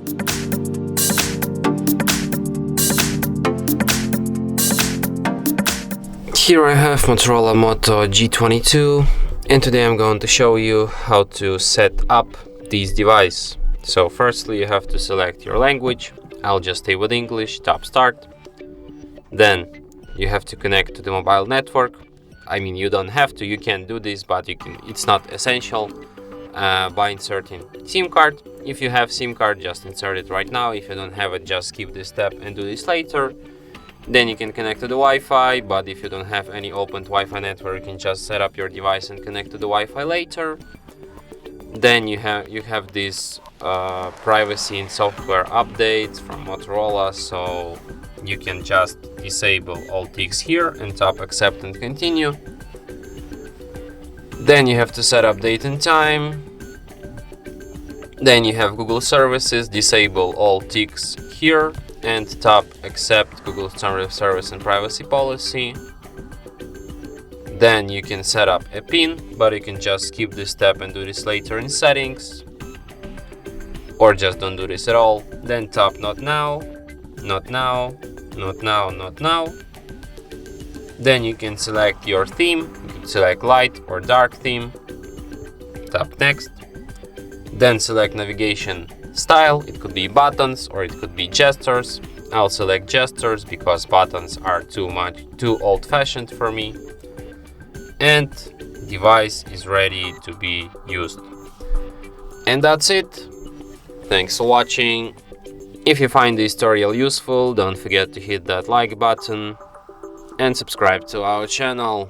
Here I have Motorola Moto G22, and today I'm going to show you how to set up this device. So firstly you have to select your language. I'll just stay with English, tap start. Then you have to connect to the mobile network. I mean, you don't have to, you can do this, but you can. It's not essential. By inserting SIM card. If you have SIM card, just insert it right now. If you don't have it, just skip this step and do this later. Then you can connect to the Wi-Fi, but if you don't have any opened Wi-Fi network, you can just set up your device and connect to the Wi-Fi later. Then you have this privacy and software updates from Motorola, so you can just disable all ticks here and tap accept and continue. Then you have to set up date and time. Then you have Google services, disable all ticks here and tap accept Google service and privacy policy. Then you can set up a PIN, but you can just skip this step and do this later in settings, or just don't do this at all. Then tap not now, not now, not now, not now. Then you can select your theme. You can select light or dark theme. Tap next. Then select navigation style. It could be buttons or it could be gestures. I'll select gestures because buttons are too old-fashioned for me. And device is ready to be used. And that's it. Thanks for watching. If you find this tutorial useful, don't forget to hit that like button and subscribe to our channel.